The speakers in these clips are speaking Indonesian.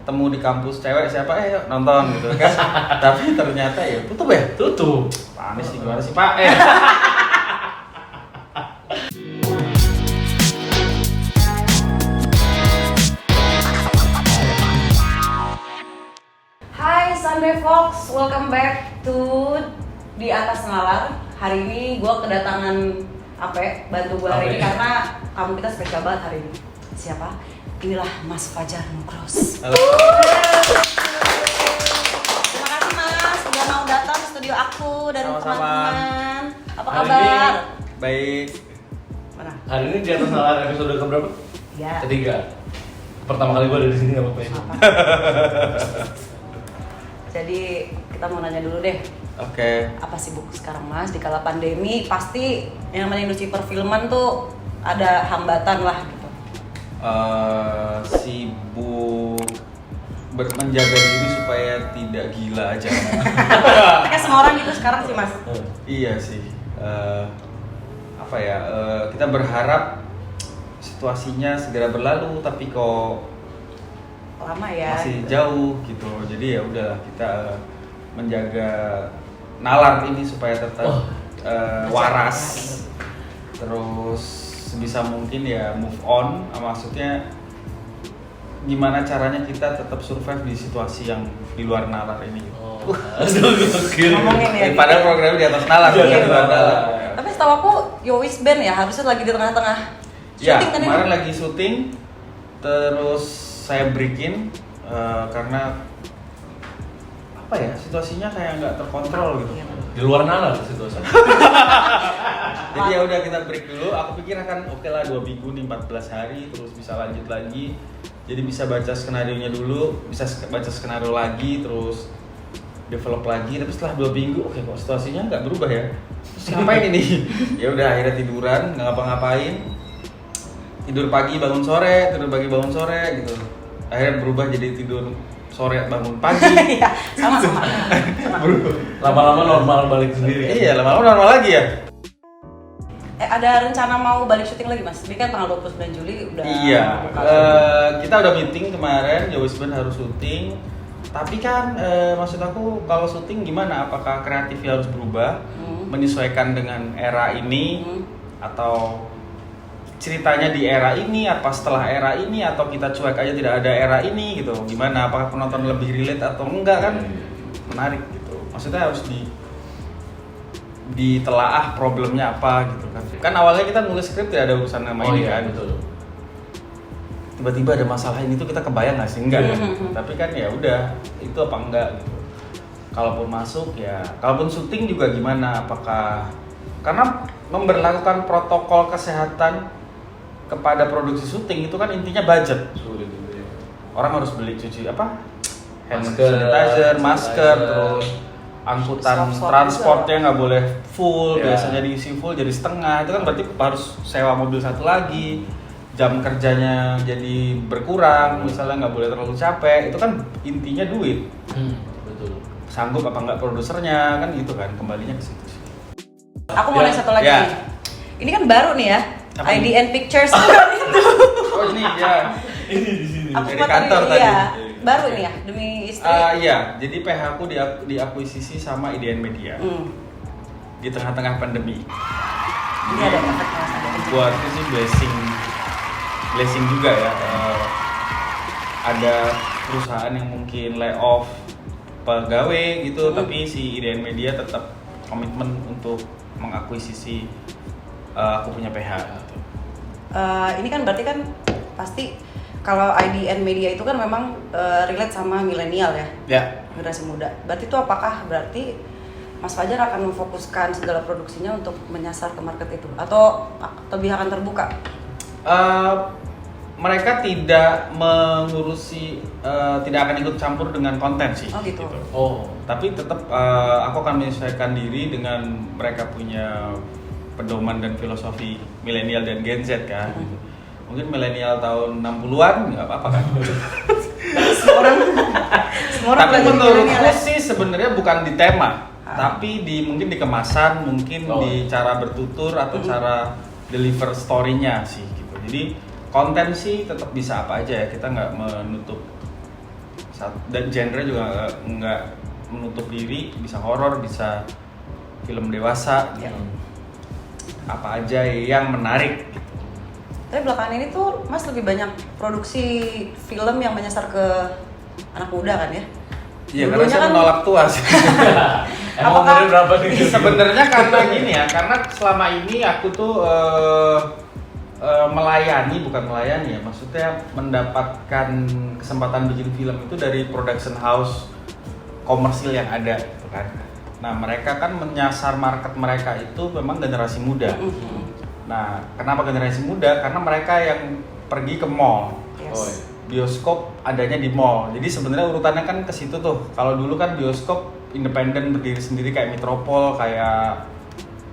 ketemu di kampus cewek siapa yuk nonton gitu kan. Tapi ternyata ya tutup ya. Tutup. Pak Anies gimana sih Pak? Hai Sunday Fox, welcome back to Di Atas Nalar. Hari ini gue kedatangan bantu gue hari ini karena kamu kita spesial banget hari ini. Siapa? Inilah Mas Fajar Nugros. Halo. Terima kasih Mas, udah mau datang ke studio aku dan Sama-sama. teman-teman. Apa Hari kabar? ini Baik. Mana? Hari ini di atas nalar episode keberapa? Ya. Ketiga. Pertama kali gue ada di sini nggak apa-apa ya. Apa? Jadi kita mau nanya dulu deh. Oke. Apa sibuk sekarang Mas? Di kala pandemi pasti yang namanya industri perfilman tuh ada hambatan lah gitu. Sibuk menjaga diri supaya tidak gila aja. Kayak semua orang gitu sekarang sih Mas. Iya sih. Kita berharap situasinya segera berlalu, tapi kok Lama ya. masih gitu. jauh gitu. Jadi ya udahlah kita menjaga nalar ini supaya tetap waras. Terus sebisa mungkin ya move on. Maksudnya gimana caranya kita tetap survive di situasi yang di luar nalar ini. Ngomongin ya. Padahal programnya di atas nalar, Iya, bukan di luar iya. nalar. Tapi setahu aku Yowis Band ya harusnya lagi di tengah-tengah. Ya, Syuting kan ini? kemarin lagi syuting, terus saya breakin karena apa ya, situasinya kayak nggak terkontrol gitu. Iya. Di luar nalar situasi. Jadi ya udah kita break dulu. Aku pikir akan oke lah 2 minggu nih, 14 hari, terus bisa lanjut lagi. Jadi bisa baca skenarionya dulu, bisa baca skenario lagi, terus develop lagi. Tapi setelah 2 minggu, oke kok situasinya nggak berubah ya. Terus ngapain ini? Ya udah akhirnya tiduran, nggak ngapa-ngapain. Tidur pagi bangun sore, tidur pagi bangun sore gitu. Akhirnya berubah jadi tidur sore bangun pagi. Iya, sama-sama. Lama-lama normal balik sendiri. Iya, lama-lama normal lagi ya. Ada rencana mau balik syuting lagi Mas? Ini kan tanggal 29 Juli udah Iya, buka. kita udah meeting kemarin, Yowis Band harus syuting. Tapi kan maksud aku kalau syuting gimana? Apakah kreatifnya harus berubah, menyesuaikan dengan era ini, atau ceritanya di era ini, apa setelah era ini, atau kita cuek aja tidak ada era ini gitu? Gimana? Apakah penonton lebih relate atau enggak kan? Menarik gitu. Maksudnya harus ditelaah problemnya apa gitu kan. Kan awalnya kita nulis skrip tidak ada urusan nama ini kan. Betul. Tiba-tiba ada masalah ini tuh kita kebayang nggak sih? Enggak ya. Tapi kan ya udah, itu apa enggak gitu. Kalaupun masuk ya, kalaupun syuting juga gimana? Apakah karena memberlakukan protokol kesehatan kepada produksi syuting itu kan intinya budget. Sulit gitu ya. Orang harus beli hand Masker, sanitizer, masker, sanitizer. terus angkutan Swab-swab transportnya nggak boleh full, Ya. biasanya diisi full jadi setengah. Itu kan berarti harus sewa mobil satu lagi, jam kerjanya jadi berkurang, misalnya nggak boleh terlalu capek. Itu kan intinya duit. Betul. Sanggup apa nggak produsernya kan gitu kan, kembalinya ke situ sih. Aku mau Ya. nanya satu lagi Ya. nih. Ini kan baru nih ya, Apa ini? IDN Pictures itu kan itu. Oh ini ya. Ini di sini. Aku Dari buat kantor tadi, tadi. iya. Baru ini ya, demi istri. Iya, jadi PH aku diakuisisi sama IDN Media di tengah-tengah pandemi. Ini ada efek Mas, ada efek. Buatku sih blessing juga ya. Ada perusahaan yang mungkin layoff pegawai gitu, tapi si IDN Media tetap komitmen untuk mengakuisisi aku punya PH gitu. Ini kan berarti kan pasti kalau IDN Media itu kan memang relate sama milenial ya, Ya. generasi muda. Berarti itu apakah berarti Mas Fajar akan memfokuskan segala produksinya untuk menyasar ke market itu atau lebih akan terbuka? Mereka tidak mengurusi, tidak akan ikut campur dengan konten sih. Oh gitu. Oh. Tapi tetap aku akan menyesuaikan diri dengan mereka punya pedoman dan filosofi milenial dan Gen Z kan. Mungkin milenial tahun 60-an nggak apa-apa kan. Semua orang Tapi belajar menurutku milenial ya. sih sebenarnya bukan di tema, tapi mungkin di kemasan, mungkin di cara bertutur atau cara deliver story-nya sih gitu. Jadi konten sih tetap bisa apa aja ya, kita nggak menutup Dan genre juga nggak menutup diri, bisa horor, bisa film dewasa, Ya. apa aja yang menarik. Tapi belakangan ini tuh Mas lebih banyak produksi film yang menyasar ke anak muda kan ya? Iya, karena Dulunya saya kan- menolak tua sih. Emang Apakah- umurnya berapa nih? Sebenarnya karena gini ya, karena selama ini aku tuh bukan melayani ya, maksudnya mendapatkan kesempatan bikin film itu dari production house komersil yang ada gitu kan. Nah, mereka kan menyasar market mereka itu memang generasi muda. Nah, kenapa generasi muda? Karena mereka yang pergi ke mall. Yes. Oh, iya. Bioskop adanya di mall. Jadi sebenarnya urutannya kan ke situ tuh. Kalau dulu kan bioskop independen berdiri sendiri kayak Metropol, kayak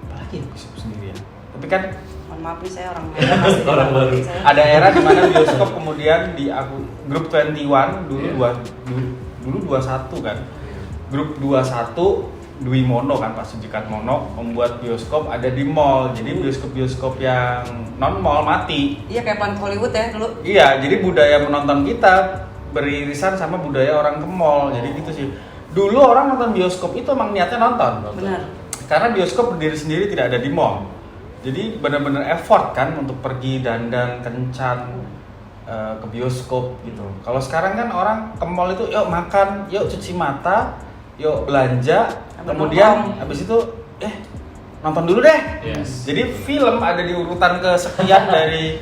apa lagi ya bioskop sendiri ya. Tapi kan Mohon maaf nih saya orang muda pasti Orang tidak baru. ngerti saya. ada era di mana bioskop kemudian di grup 21 dulu Iya. dulu 21 kan. Grup 21 Dwi Mono kan, Pak Sujikat Mono membuat bioskop ada di mall. Jadi bioskop-bioskop yang non mall mati. Iya kayak Planet Hollywood ya dulu. Iya, jadi budaya menonton kita beririsan sama budaya orang ke mall. Jadi gitu sih. Dulu orang nonton bioskop itu emang niatnya nonton. Benar. Karena bioskop berdiri sendiri tidak ada di mall. Jadi benar-benar effort kan untuk pergi dandan kencan ke bioskop gitu. Kalau sekarang kan orang ke mall itu yuk makan, yuk cuci mata, yuk belanja, Sambil kemudian nongkrong. habis itu nonton dulu deh. Yes. Jadi film ada di urutan kesekian dari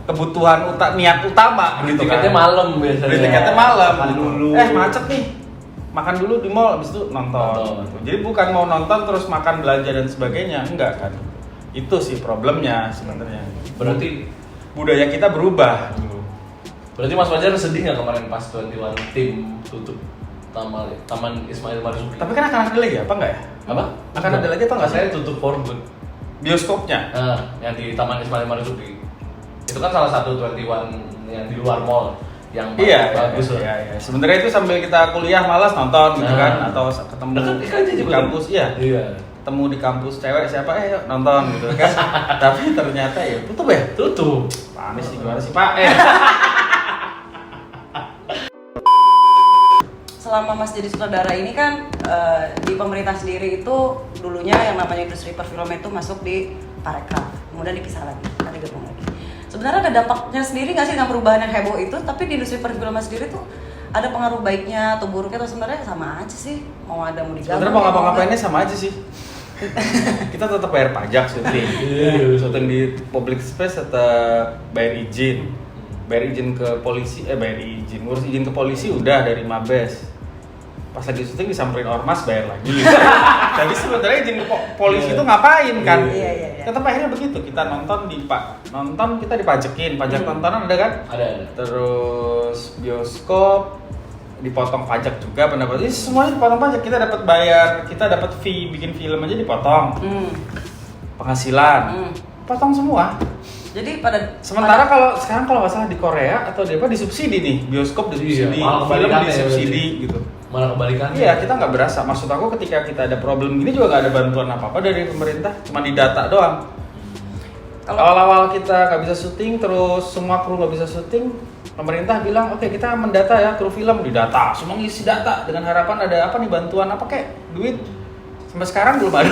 kebutuhan niat utama gitu kan. Tiketnya malam biasanya. Beli tiketnya malam Makan gitu. dulu. Macet nih. Makan dulu di mall habis itu nonton. Nonton. Gitu. Jadi bukan mau nonton terus makan belanja dan sebagainya, enggak kan. Itu sih problemnya sebenarnya. Berarti Budaya kita berubah gitu. berarti Mas Fajar sedih nggak kemarin pas 21 tim tutup Taman Ismail Marzuki? Tapi kan akan ada lagi apa enggak ya? Apa? Akan ada lagi atau nggak sih? Saya tutup for good. Bioskopnya. Yang di Taman Ismail Marzuki. Itu kan salah satu 21 yang di luar mall yang Iya, bagus lah. iya. Sebenarnya itu sambil kita kuliah malas nonton gitu Nah. kan atau ketemu Dekat aja di juga. kampus, iya. Iya. Ketemu di kampus cewek siapa yuk nonton gitu kan. Tapi ternyata ya tutup ya. Tutup. Pak Anies sih gimana sih Pak? Selama Mas jadi sutradara ini kan di pemerintah sendiri itu dulunya yang namanya industri perfilman itu masuk di Parekraf, kemudian dipisah lagi, tadi gabung lagi. Sebenarnya ada dampaknya sendiri nggak sih dengan perubahan yang heboh itu? Tapi di industri perfilman sendiri tuh ada pengaruh baiknya atau buruknya atau sebenarnya sama aja sih? Mau ada mau digabung? Sebenarnya mau ngapa-ngapainnya sama aja sih. Kita tetap bayar pajak syuting. Iya. Syuting di public space tetap bayar izin. Bayar izin ke polisi, ngurus izin ke polisi udah dari Mabes. Pas lagi syuting disamperin ormas bayar lagi. Jadi sebenarnya izin ke polisi itu ngapain kan? Iya. Tetap akhirnya begitu. Kita nonton kita dipajekin, pajak nontonan ada kan? Ada. Terus bioskop dipotong pajak juga pendapat. Ini semuanya dipotong pajak. Kita dapat bayar, kita dapat fee bikin film aja dipotong. Penghasilan. Potong semua. Jadi pada Sementara kalau sekarang kalau nggak salah di Korea atau di apa disubsidi nih, bioskop disubsidi, Iya, malah film kebalikannya disubsidi berarti. gitu. Malah kebalikannya. Iya, kita nggak berasa. Maksud aku ketika kita ada problem gini juga nggak ada bantuan apa-apa dari pemerintah, cuma di data doang. Kalau- Awal-awal kita nggak bisa syuting, terus semua kru nggak bisa syuting, pemerintah bilang oke kita mendata ya kru film di data, semua ngisi data dengan harapan ada apa nih bantuan apa kayak duit. Sampai sekarang belum ada.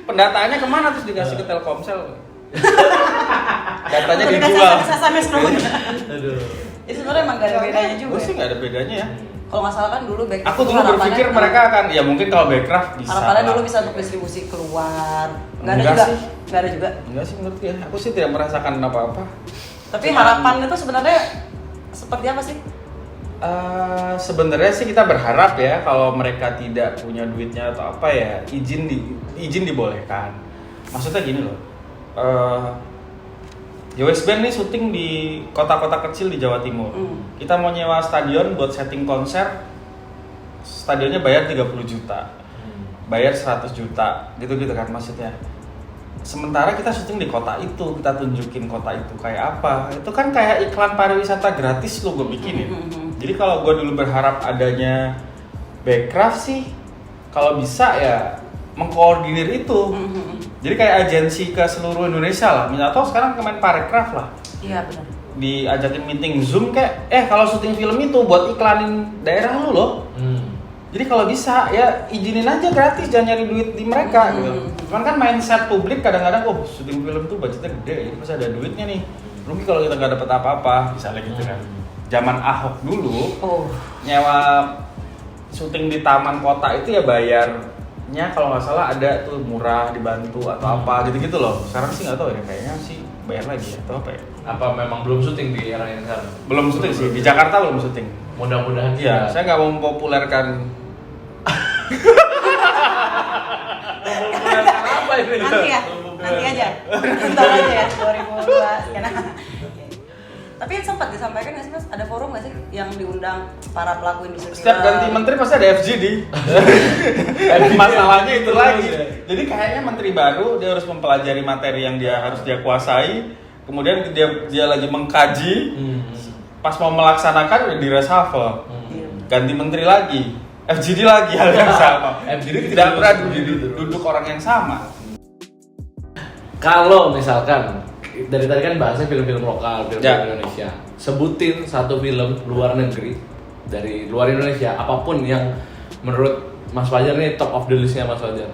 Pendataannya kemana terus dikasih ke Telkomsel? Datanya Udah dikasih dijual. SMS dong. Aduh. Itu sebenarnya emang gak ada bedanya juga. Gue sih ya? nggak ada bedanya ya. Kalau nggak salah kan dulu back Aku dulu berpikir mereka akan, ya mungkin kalau Backcraft bisa. harapannya lah. dulu bisa untuk distribusi keluar. Nggak ada Enggak juga. sih. Nggak ada juga. Enggak sih menurut ya. Aku sih tidak merasakan apa-apa. Tapi harapan itu sebenarnya seperti apa sih? Sebenarnya sih kita berharap ya kalau mereka tidak punya duitnya atau apa ya izin dibolehkan. Maksudnya gini loh, Yowes Band nih syuting di kota-kota kecil di Jawa Timur. Kita mau nyewa stadion buat setting konser, stadionnya bayar 30 juta, bayar 100 juta, gitu-gitu kan maksudnya. Sementara kita syuting di kota itu, kita tunjukin kota itu kayak apa. Itu kan kayak iklan pariwisata gratis lo gue bikinin. Jadi kalau gue dulu berharap adanya Backcraft sih, kalau bisa ya mengkoordinir itu. Jadi kayak agensi ke seluruh Indonesia lah. Atau sekarang Parekraf lah. Iya benar. diajakin meeting Zoom kayak kalau syuting film itu buat iklanin daerah lu loh. Jadi kalau bisa ya izinin aja gratis, jangan nyari duit di mereka gitu. Cuman kan mindset publik kadang-kadang syuting film tuh budgetnya gede, jadi pasti ada duitnya nih. Rugi kalau kita nggak dapet apa-apa, misalnya gitu kan. Zaman Ahok dulu nyewa syuting di taman kota itu ya bayarnya kalau nggak salah ada tuh murah, dibantu atau apa gitu-gitu loh. Sekarang sih nggak tahu ya, kayaknya sih bayar lagi atau apa ya? Apa memang belum syuting di era yang sekarang? Belum syuting sih, di Jakarta belum syuting. Mudah-mudahan Iya, saya nggak mau mempopulerkan. Mempopulerkan apa ini? Nanti aja. Bentar aja ya 2002 sekian. Tapi sempat disampaikan nggak sih Mas, ada forum nggak sih yang diundang para pelaku industri film? Setiap ganti menteri pasti ada FGD. Masalahnya itu lagi. Jadi kayaknya menteri baru dia harus mempelajari materi yang dia harus dia kuasai. Kemudian dia lagi mengkaji. Pas mau melaksanakan udah di reshuffle. Ganti menteri lagi. FGD lagi hal yang sama. FGD tidak pernah duduk orang yang sama. Kalau misalkan dari tadi kan bahasnya film-film lokal, film-film Indonesia. Sebutin satu film luar negeri dari luar Indonesia, apapun yang menurut Mas Fajar nih top of the list-nya Mas Fajar.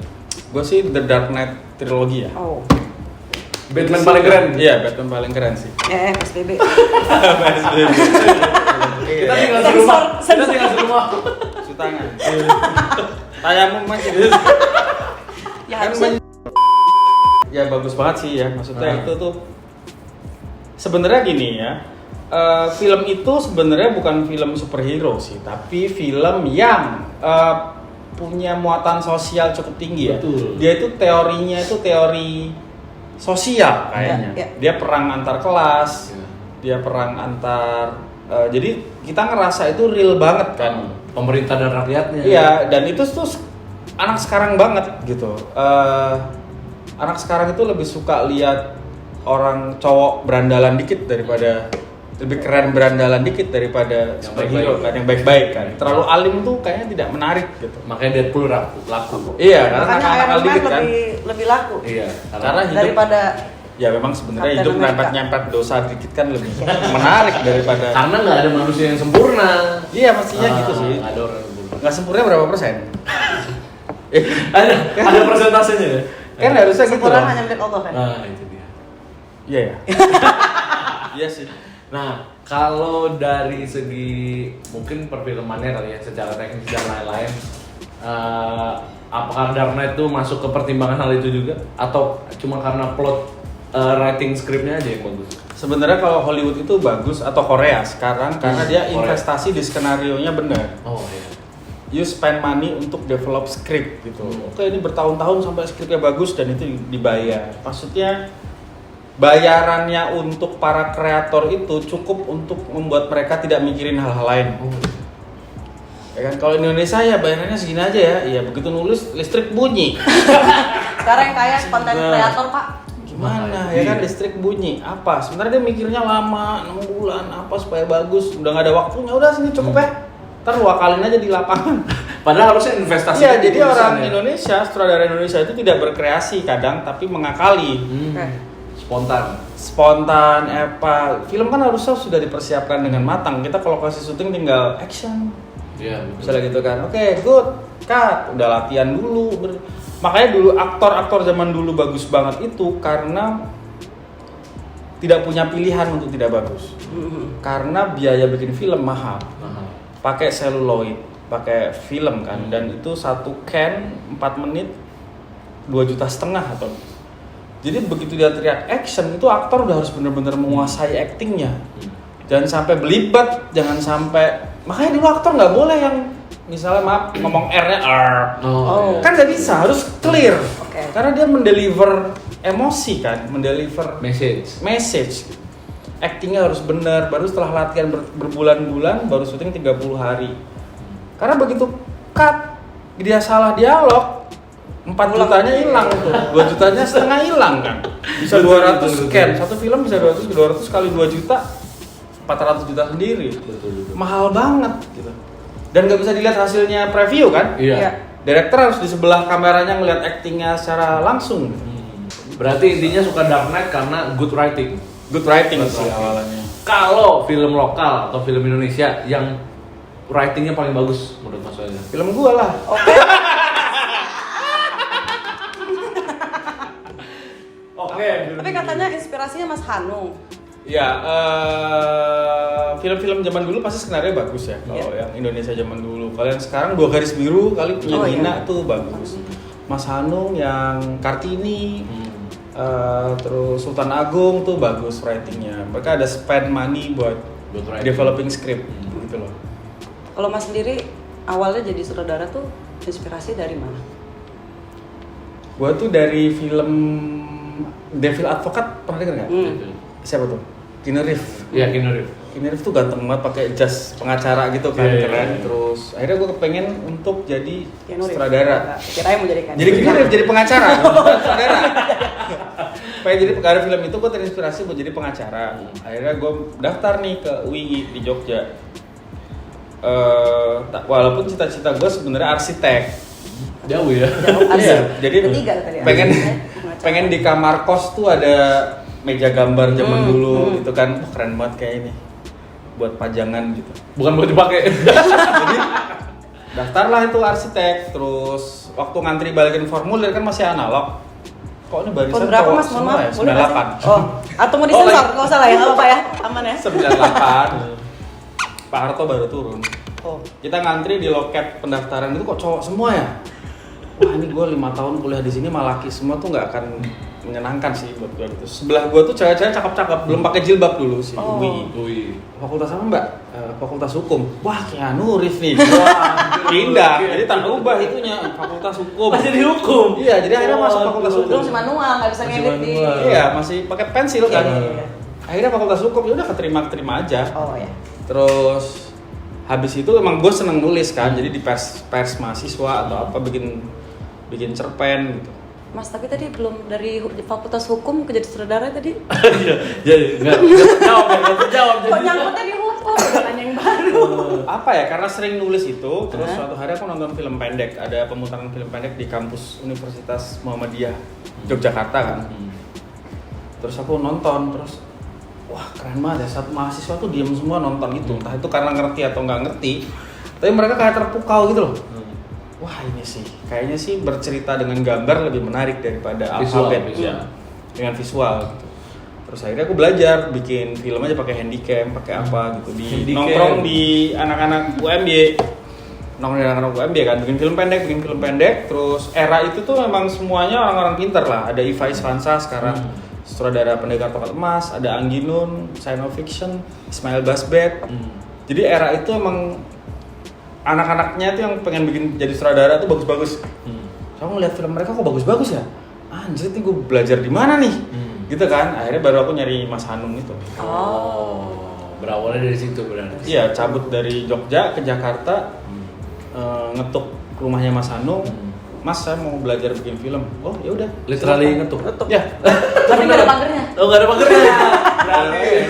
Gue sih The Dark Knight trilogi ya. Batman paling keren. Iya, Batman paling keren sih. PSBB. Kita tinggal di rumah. Kita tinggal di rumah. Tangan. Tayamum masih. Ya Kan ya bagus banget sih ya, maksudnya itu tuh sebenarnya gini ya, film itu sebenarnya bukan film superhero sih, tapi film yang punya muatan sosial cukup tinggi ya. Betul. Dia itu teorinya itu teori sosial kayaknya. Ya. Dia perang antar kelas, dia perang antar, jadi kita ngerasa itu real banget kan. Pemerintah dan rakyatnya. Iya, dan itu tuh anak sekarang banget gitu. Anak sekarang itu lebih suka lihat orang cowok berandalan dikit daripada lebih keren berandalan dikit daripada superhero kan yang baik-baik kan. Terlalu alim tuh kayaknya tidak menarik gitu. Makanya Deadpool laku. Iya, karena makanya nakal Iron Man dikit kan. lebih laku. Iya, Karena hidup daripada ya memang sebenarnya Captain hidup America. nyempet dosa dikit kan lebih menarik daripada. karena nggak ada manusia yang sempurna. Iya, mestinya gitu sih. Nggak ada orang yang sempurna. Nggak sempurna berapa persen? ada persentasenya ya. Kan harusnya gitu sempurna loh. hanya milik Allah kan. Nah, itu dia. Iya ya. Iya sih. Nah, kalau dari segi mungkin perfilmannya kali ya, secara teknis dan lain-lain, apakah Dark Knight itu masuk ke pertimbangan hal itu juga? Atau cuma karena plot writing scriptnya aja yang bagus? Sebenarnya kalau Hollywood itu bagus atau Korea sekarang karena dia Korea. investasi di skenarionya benar. Oh iya. You spend money untuk develop script gitu. Oke, ini bertahun-tahun sampai skripnya bagus dan itu dibayar. Maksudnya bayarannya untuk para kreator itu cukup untuk membuat mereka tidak mikirin hal-hal lain. Ya kan, kalau Indonesia ya bayarannya segini aja ya. Iya, begitu nulis listrik bunyi. Sekarang yang kayak konten kreator Pak. Gimana ya kan, listrik bunyi. Apa? Sebenarnya dia mikirnya lama, 6 bulan apa supaya bagus. Udah nggak ada waktunya, udah sini cukup ya. Ntar lu akalin aja di lapangan. Padahal harusnya investasi. Iya, jadi tulisan orang ya. Indonesia, sutradara Indonesia itu tidak berkreasi kadang, tapi mengakali. Spontan, apa. Film kan harusnya sudah dipersiapkan dengan matang. Kita kalau kasih syuting tinggal action. Iya, Misalnya gitu kan. Oke, good, cut. Udah latihan dulu. Makanya dulu aktor-aktor zaman dulu bagus banget itu karena tidak punya pilihan untuk tidak bagus. Karena biaya bikin film mahal. Pakai seluloid, pakai film kan, dan itu satu can 4 menit 2,5 juta atau. Jadi begitu dia teriak action, itu aktor udah harus benar-benar menguasai actingnya. Jangan sampai belibet, jangan sampai, makanya dulu aktor nggak boleh yang misalnya maaf ngomong R-nya R. Kan nggak bisa, harus clear. Karena dia mendeliver emosi kan, mendeliver message. Actingnya harus benar, baru setelah latihan berbulan-bulan baru syuting 30 hari. Karena begitu cut, dia salah dialog, 4 jutanya hilang tuh, 2 jutanya setengah hilang kan. Bisa 200 scan, satu film bisa 200 kali 2 juta, 400 juta sendiri. Mahal banget gitu. Dan nggak bisa dilihat hasilnya preview kan? Iya. Director harus di sebelah kameranya ngelihat actingnya secara langsung. Berarti intinya suka Dark Knight karena good writing. Good writing sih awalnya. Kalau film lokal atau film Indonesia yang writingnya paling bagus menurut Mas Fajar? Film gua lah. Oke. Oke. Tapi katanya inspirasinya Mas Hanung. Ya, film-film zaman dulu pasti skenario bagus ya. Kalau yang Indonesia zaman dulu. Kalau yang sekarang Dua Garis Biru kali punya Gina tuh bagus. Mas Hanung yang Kartini, terus Sultan Agung tuh bagus writingnya. Mereka ada spend money buat developing script gitu loh. Kalau Mas sendiri awalnya jadi sutradara tuh inspirasi dari mana? Gua tuh dari film Devil Advocate, pernah denger nggak? Siapa tuh? Keanu Reeves. Iya, Keanu Reeves. Keanu Reeves tuh ganteng banget pakai jas pengacara gitu kan, Iya, keren. iya. Terus akhirnya gue kepengen untuk jadi Keanu Reeves. sutradara. Kirain mau jadi Jadi Keanu Reeves jadi pengacara, sutradara. Pengen jadi pengarang film itu gue terinspirasi buat jadi pengacara. Akhirnya gue daftar nih ke UI di Jogja. Walaupun cita-cita gue sebenarnya arsitek. Jauh ya. Iya, jadi ketiga tadi. pengen di kamar kos tuh ada meja gambar zaman dulu gitu kan. Wah, keren banget kayak ini buat pajangan gitu. Bukan buat dipakai. Jadi daftarlah itu arsitek. Terus waktu ngantri balikin formulir kan masih analog. Kok ini barisan Tahun berapa cowok Mas? Mohon semua maaf. ya? Boleh nggak 98. sih? Oh, atau mau disensor? Nggak usah lah ya, nggak apa-apa ya, aman ya. 98. Pak Harto baru turun. Oh, Kita ngantri di loket pendaftaran itu kok cowok semua ya? Wah, ini gue 5 tahun kuliah di sini malah laki semua tuh nggak akan menyenangkan sih buat gue gitu. Sebelah gue tuh cewek-cewek cakep-cakep, belum pakai jilbab dulu sih. Oh. Wih. Fakultas apa Mbak? Fakultas Hukum. Wah, Keanu Reeves nih. Wah, pindah. Jadi tak ubah itunya, Fakultas Hukum. Masih dihukum. Iya, jadi akhirnya masuk Fakultas dulu Hukum. masih manual, nggak bisa Masih ngedit di. manual. Iya, masih pakai pensil kan. Iya. Akhirnya Fakultas Hukum ya udah keterima aja. Oh ya. Terus habis itu emang gue seneng nulis kan, jadi di pers mahasiswa atau apa bikin cerpen gitu. Mas, tapi tadi belum dari Fakultas Hukum ke jadi sutradara tadi? Iya. Jadi enggak terjawab Kok nyangkutnya di hukum? Udah nanya yang baru. Apa ya, karena sering nulis itu, terus suatu hari aku nonton film pendek, ada pemutaran film pendek di kampus Universitas Muhammadiyah Yogyakarta kan. Terus aku nonton, terus wah keren banget ya, satu mahasiswa tuh diem semua nonton itu, entah itu karena ngerti atau nggak ngerti, tapi mereka kayak terpukau gitu loh. Wah ini sih, kayaknya sih bercerita dengan gambar lebih menarik daripada alfabet dengan visual gitu. Terus akhirnya aku belajar bikin film aja pakai handycam, pakai apa gitu, di nongkrong di anak-anak UMY, kan, bikin film pendek. Terus era itu tuh memang semuanya orang-orang pintar lah. Ada Iva Isfansa sekarang sutradara Pendekar Tongkat Emas, ada Angginun, Science Fiction, Ismail Basbet. Jadi era itu emang anak-anaknya tuh yang pengen bikin jadi sutradara tuh bagus-bagus. Saya ngeliat film mereka kok bagus-bagus ya. Anjir, nih gue belajar di mana nih? Gitu kan. Akhirnya baru aku nyari Mas Hanung itu. Oh, berawalnya dari situ berarti. Iya, cabut dari Jogja ke Jakarta, ngetuk rumahnya Mas Hanung. Mas, saya mau belajar bikin film. Oh, ya udah. Literally ngetuk. Ya. Tapi nggak ada pagernya. Oh, enggak ada pagernya.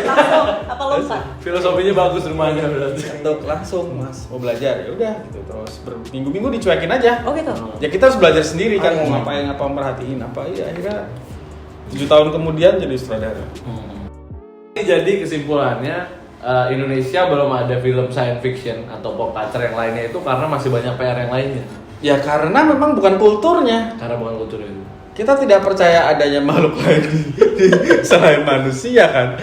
Langsung apa lompat? Filosofinya bagus rumahnya berarti. Ngetuk langsung, Mas. Mau belajar. Ya udah gitu. Terus berminggu-minggu dicuekin aja. Oh gitu. Ya kita harus belajar sendiri kan, iya. mau ngapain, apa merhatiin apa. Ya akhirnya 7 tahun kemudian jadi sutradara. Jadi kesimpulannya Indonesia belum ada film science fiction atau pop culture yang lainnya itu karena masih banyak PR yang lainnya. Ya karena memang bukan kulturnya. Karena bukan kultur itu. Kita tidak percaya adanya makhluk lain selain manusia kan.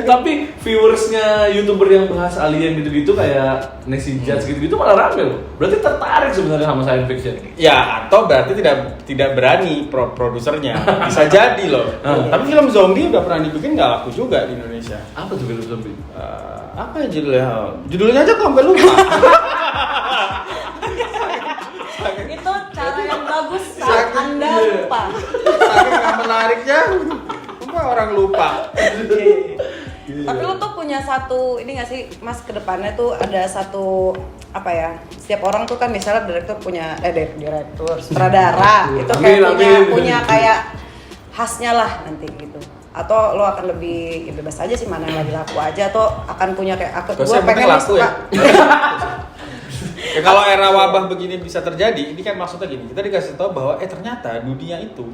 Tapi viewersnya YouTuber yang bahas alien gitu-gitu kayak Nancy Judge gitu-gitu malah rame loh. Berarti tertarik sebenarnya sama science fiction. Ya atau berarti tidak berani produsernya. Bisa jadi loh. Tapi film zombie udah pernah dibikin nggak laku juga di Indonesia. Apa tuh film zombie? Apa ya judulnya? Judulnya aja kok sampai lupa. Itu cara yang bagus saat Anda lupa. Saking nggak menariknya, apa orang lupa. Tapi lu tuh punya satu ini nggak sih Mas, kedepannya tuh ada satu apa ya, setiap orang tuh kan misalnya direktur punya direktur sutradara itu kayak punya kayak khasnya lah nanti gitu, atau lo akan lebih ya bebas aja sih mana yang lagi laku aja, atau akan punya kayak aku Terus yang penting laku ya. Ya kalau era wabah begini bisa terjadi, ini kan maksudnya gini, kita dikasih tahu bahwa ternyata dunia itu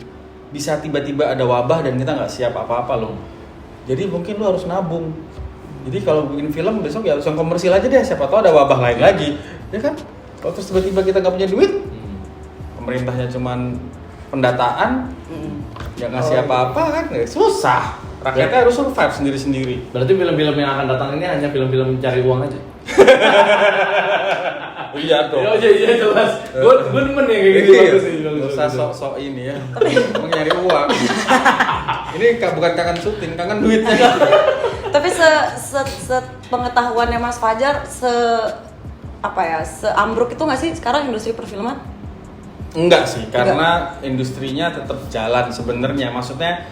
bisa tiba-tiba ada wabah dan kita nggak siap apa-apa loh. Jadi mungkin lo harus nabung Jadi kalau bikin film besok ya langsung komersil aja deh, siapa tahu ada wabah lain lagi, ya kan? Kalau terus tiba-tiba kita nggak punya duit, pemerintahnya cuman pendataan, ya ngasih apa-apa kan, susah. Rakyatnya harus survive sendiri-sendiri. Berarti film-film yang akan datang ini hanya film-film mencari uang aja. Iya dong. Iya jelas. Gue demen ya kayak gitu. Bagus sih. Gak usah sok-sok ini ya. Emang nyari uang. Ini bukan kangen syuting, kangen duitnya. Tapi pengetahuannya Mas Fajar seambruk itu nggak sih sekarang industri perfilman? Enggak sih, karena industrinya tetap jalan sebenarnya. Maksudnya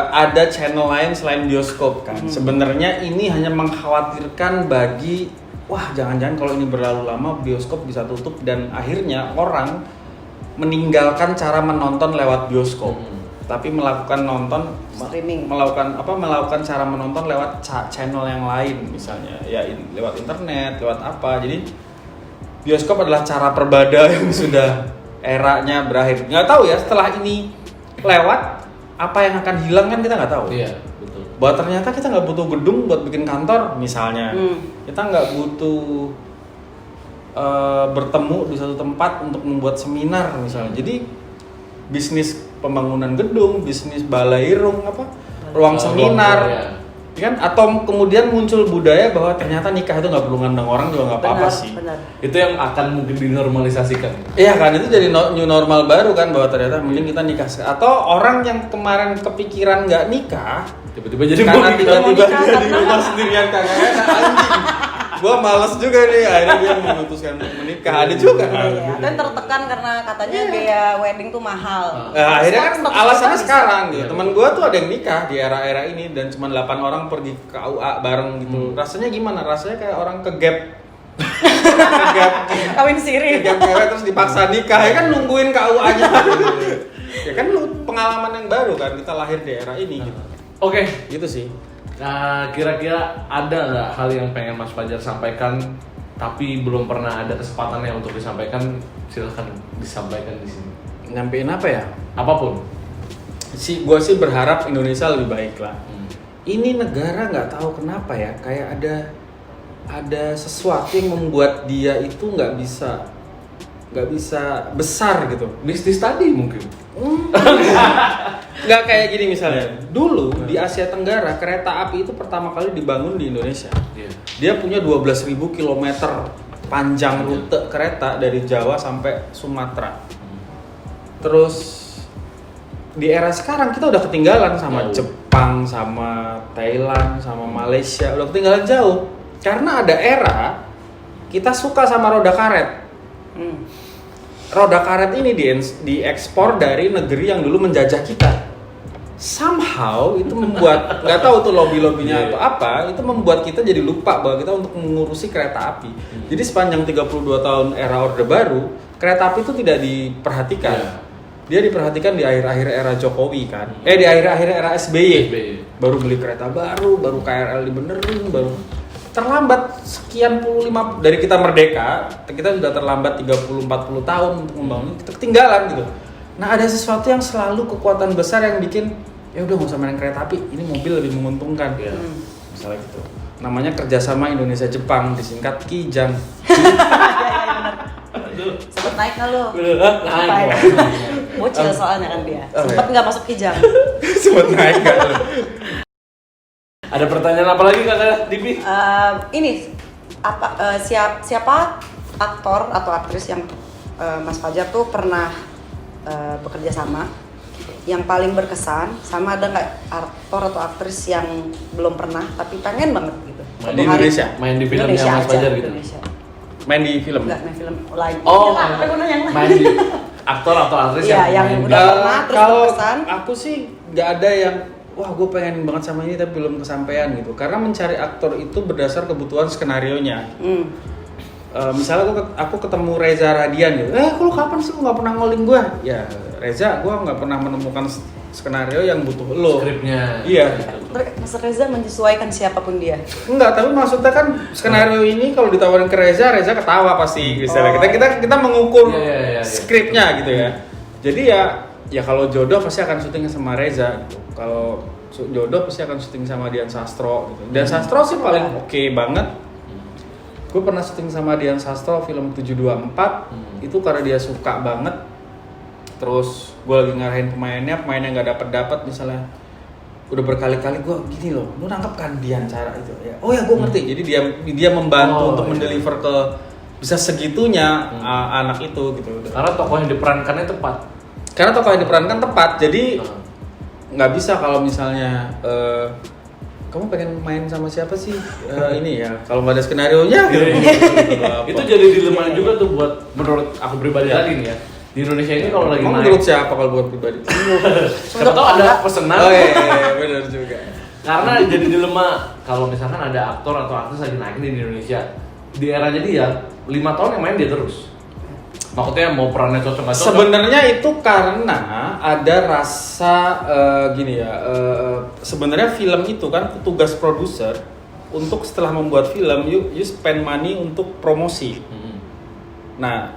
ada channel lain selain bioskop kan. Sebenarnya ini hanya mengkhawatirkan bagi jangan-jangan kalau ini berlalu lama bioskop bisa tutup dan akhirnya orang meninggalkan cara menonton lewat bioskop. Tapi melakukan nonton streaming, melakukan cara menonton lewat channel yang lain misalnya ya lewat internet, lewat apa. Jadi bioskop adalah cara perbada yang sudah eranya berakhir. Nggak tahu ya setelah ini lewat apa yang akan hilang kan kita nggak tahu. Iya betul. Bahwa ternyata kita nggak butuh gedung buat bikin kantor misalnya. Kita nggak butuh bertemu di satu tempat untuk membuat seminar misalnya. Jadi bisnis pembangunan gedung, bisnis balairung ruang seminar, ya kan? Atau kemudian muncul budaya bahwa ternyata nikah itu nggak perlu ngundang orang juga nggak apa-apa sih. Benar. Itu yang akan mungkin dinormalisasikan. Iya kan, itu jadi new normal baru kan, bahwa ternyata mending kita nikah. Atau orang yang kemarin kepikiran nggak nikah, tiba-tiba jadi karena tiba-tiba nikah, di rumah sendirian kagak enak anjing. Gua males juga nih, akhirnya dia memutuskan untuk menikah. Ada juga kan. Iya, kan tertekan karena katanya biaya wedding tuh mahal. Nah, akhirnya kan Status alasannya bisa. sekarang gitu. Teman gue tuh ada yang nikah di era-era ini dan cuma 8 orang pergi ke KUA bareng gitu. Rasanya gimana? Rasanya kayak orang ke gap. Kawin siri. Ke gap cewek terus dipaksa nikah. Ya kan nungguin KUA-nya. Ya kan pengalaman yang baru kan, kita lahir di era ini gitu. Oke. Gitu sih. Nah, kira-kira ada nggak hal yang pengen Mas Fajar sampaikan tapi belum pernah ada kesempatannya untuk disampaikan? Silahkan disampaikan di sini. Nyampein apa ya? Apapun. Gue sih berharap Indonesia lebih baik lah. Ini negara nggak tahu kenapa ya, kayak ada sesuatu yang membuat dia itu nggak bisa besar gitu. Bisnis tadi mungkin. Nggak kayak gini misalnya. Dulu di Asia Tenggara kereta api itu pertama kali dibangun di Indonesia. Dia punya 12.000 km panjang rute kereta dari Jawa sampai Sumatera. Terus di era sekarang kita udah ketinggalan sama Jepang, sama Thailand, sama Malaysia, udah ketinggalan jauh. Karena ada era kita suka sama roda karet. Roda karet ini diekspor dari negeri yang dulu menjajah kita. Somehow itu membuat, nggak tahu tuh lobby-lobbynya atau apa, itu membuat kita jadi lupa bahwa kita untuk mengurusi kereta api. Jadi sepanjang 32 tahun era Orde Baru, kereta api itu tidak diperhatikan. Dia diperhatikan di akhir-akhir era Jokowi kan. Di akhir-akhir era SBY. Baru beli kereta baru KRL dibenerin, baru terlambat sekian puluh lima dari kita merdeka, kita sudah terlambat 30-40 tahun untuk membangun, kita ketinggalan gitu. Nah, ada sesuatu yang selalu kekuatan besar yang bikin ya udah nggak usah main kereta api, ini mobil lebih menguntungkan. Misalnya gitu. Namanya kerjasama Indonesia Jepang, disingkat Kijang. Sempet naik nggak lu? Naik. Bocil soalnya kan dia. Sempet nggak masuk Kijang. Sempet naik nggak lu? Ada pertanyaan apa lagi Kakak Dipi? Siapa aktor atau aktris yang Mas Fajar tuh pernah bekerja sama yang paling berkesan, sama ada nggak aktor atau aktris yang belum pernah tapi pengen banget gitu? Di Indonesia? Main di filmnya Indonesia Mas Fajar aja, gitu? Indonesia. Main di film? Enggak, main film lain. Oh, yang lain. main di aktor atau aktris Iya, yang main di- udah pernah terus Kalau berkesan. aku sih nggak ada yang wah gue pengen banget sama ini tapi belum kesampaian gitu, karena mencari aktor itu berdasar kebutuhan skenarionya. Misalnya aku ketemu Reza Radian gitu, lu kapan sih lu nggak pernah ngoling gue? Ya Reza, gue nggak pernah menemukan skenario yang butuh lo. Skripnya. Iya. Mas Reza menyesuaikan siapapun dia. Enggak, tapi maksudnya kan skenario ini kalau ditawarin ke Reza ketawa pasti. Misalnya kita mengukur Iya. skripnya gitu ya. Jadi ya kalau jodoh pasti akan syuting sama Reza gitu. Kalau jodoh pasti akan syuting sama Dian Sastro gitu. Dian Sastro sih paling oke banget. Gue pernah syuting sama Dian Sastro film 724 itu karena dia suka banget. Terus gue lagi ngarahin pemainnya nggak dapat misalnya udah berkali-kali gue gini loh, lu nangkep kan Dian cara itu ya? Oh ya gue ngerti. Jadi dia membantu untuk mendeliver ke bisa segitunya anak itu gitu. Karena tokoh yang diperankannya tepat. Jadi nggak bisa kalau misalnya kamu pengen main sama siapa sih ini ya kalau nggak ada skenario nya gitu. Itu jadi dilema juga tuh buat menurut aku pribadi lagi nih ya. Di Indonesia ini kalau lagi main. Menurut siapa kalau buat pribadi? Siapa tahu ada pesanan. Oh iya, benar juga. Karena jadi dilema kalau misalkan ada aktor atau aktris lagi naik di Indonesia di eranya dia 5 tahun yang main dia terus. Maksudnya mau perannya cocok nggak cocok? Sebenarnya itu karena ada rasa gini ya. Sebenarnya film itu kan tugas produser untuk setelah membuat film, you spend money untuk promosi. Nah,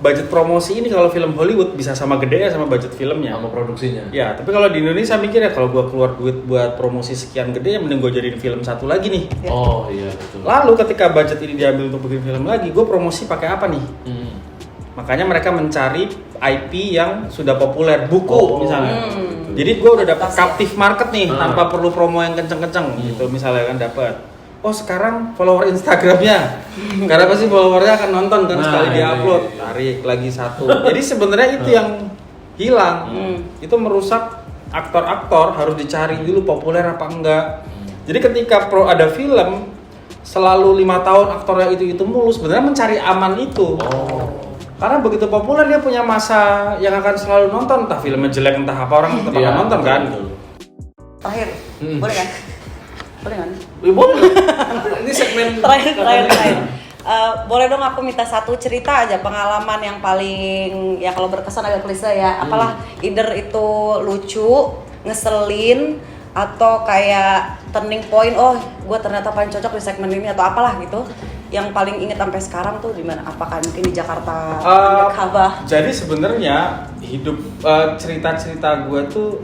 budget promosi ini kalau film Hollywood bisa sama gede ya sama budget filmnya, sama produksinya. Ya, tapi kalau di Indonesia mikir ya kalau gua keluar duit buat promosi sekian gede ya mending gua jadiin film satu lagi nih. Oh iya betul. Lalu ketika budget ini diambil untuk bikin film lagi, gua promosi pakai apa nih? Makanya mereka mencari IP yang sudah populer, buku misalnya. Jadi gue udah dapat captive market nih tanpa perlu promo yang kenceng-kenceng gitu misalnya kan dapat. Oh sekarang follower Instagramnya, karena pasti followernya akan nonton kan sekali dia upload, tarik lagi satu. Jadi sebenarnya itu yang hilang, itu merusak aktor-aktor harus dicari dulu populer apa enggak. Jadi ketika ada film selalu 5 tahun aktornya itu mulu, sebenarnya mencari aman itu. Karena begitu populer dia punya masa yang akan selalu nonton, entah filmnya jelek entah apa orang tetap akan nonton kan. Terakhir, boleh kan? Boleh kan? Boleh. Ini segmen terakhir. Boleh dong aku minta satu cerita aja pengalaman yang paling ya kalau berkesan agak klise ya. Apalah either itu lucu, ngeselin atau kayak turning point. Oh, gue ternyata paling cocok di segmen ini atau apalah gitu. Yang paling inget sampai sekarang tuh di mana? Apakah mungkin di Jakarta, Kabah? Jadi sebenarnya hidup cerita-cerita gue tuh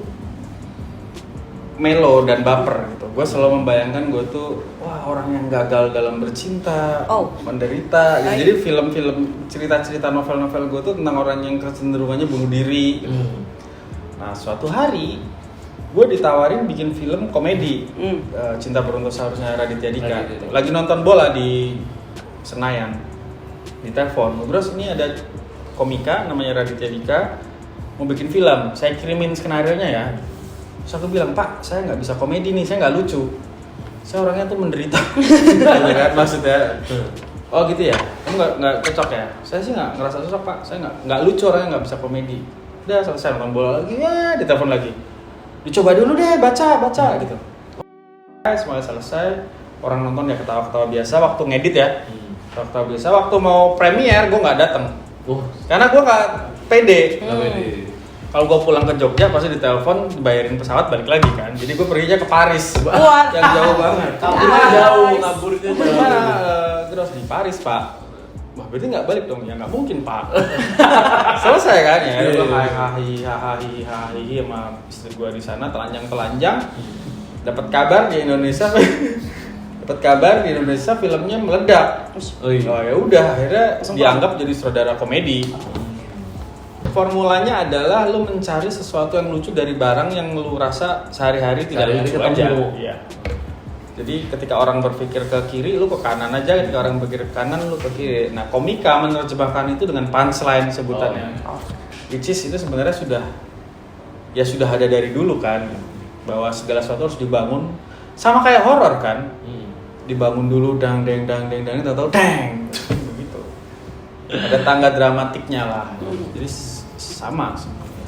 melo dan baper gitu. Gue selalu membayangkan gue tuh wah orang yang gagal dalam bercinta, menderita. Gitu. Jadi film-film cerita-cerita novel-novel gue tuh tentang orang yang kecenderungannya bunuh diri. Gitu. Nah suatu hari gue ditawarin bikin film komedi Cinta Beruntung Seharusnya Raditya Dika. Lagi nonton bola di Senayan, di telepon, Bros ini ada komika namanya Raditya Dika mau bikin film, saya kirimin skenario-nya ya. Terus aku bilang, Pak, saya nggak bisa komedi nih, saya nggak lucu, saya orangnya tuh menderita. Gitu kan maksudnya. Oh gitu ya, kamu nggak cocok ya? Saya sih nggak ngerasa cocok Pak, saya nggak lucu orangnya, nggak bisa komedi. Udah selesai nonton bola lagi, ya ditelepon lagi. Dicoba dulu deh, baca gitu. Semuanya selesai, orang nonton ya ketawa-ketawa biasa waktu ngedit ya. Ketawa biasa, waktu mau premiere gue nggak datang. Karena gue nggak pede. Kalau gue pulang ke Jogja pasti ditelepon, dibayarin pesawat balik lagi kan. Jadi gue perginya ke Paris, yang jauh banget. Kaburnya jauh. Gimana? Terus di Paris Pak. Wah berarti nggak balik dong? Ya nggak mungkin Pak. Selesai kan ya. Gue hahi sama istri gue di sana telanjang. Dapat kabar di Indonesia. Filmnya meledak. Oh ya udah akhirnya dianggap jadi saudara komedi. Formulanya adalah lu mencari sesuatu yang lucu dari barang yang lu rasa sehari-hari tidak lucu aja. Iya. Jadi ketika orang berpikir ke kiri, lu ke kanan aja. Ketika orang berpikir ke kanan, lu ke kiri. Nah, komika menerjemahkan itu dengan punchline sebutannya. Which is itu sebenarnya sudah ada dari dulu kan, bahwa segala sesuatu harus dibangun sama kayak horor kan. Dibangun dulu dang tahu dang begitu. Ada tangga dramatiknya lah. Jadi sama sebenarnya.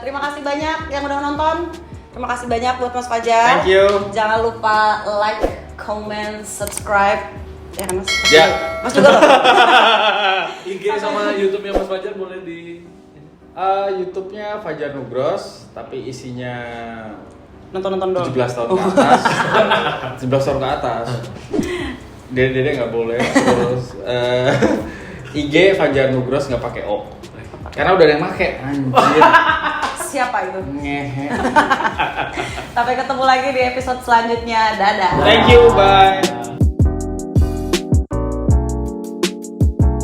Terima kasih banyak yang udah nonton. Terima kasih banyak buat Mas Fajar. Thank you. Jangan lupa like, comment, subscribe. Ya kan Mas? Ya. Mas juga loh. IG sama YouTube-nya Mas Fajar boleh di YouTube-nya Fajar Nugros, tapi isinya nonton doang. 17 tahun ke atas. 17 tahun ke atas. Dede nggak boleh. Terus IG Fajar Nugros nggak pakai O. Karena udah ada yang make. Anjir. siapa itu? Ngehe. Sampai ketemu lagi di episode selanjutnya. Dadah. Thank you, bye.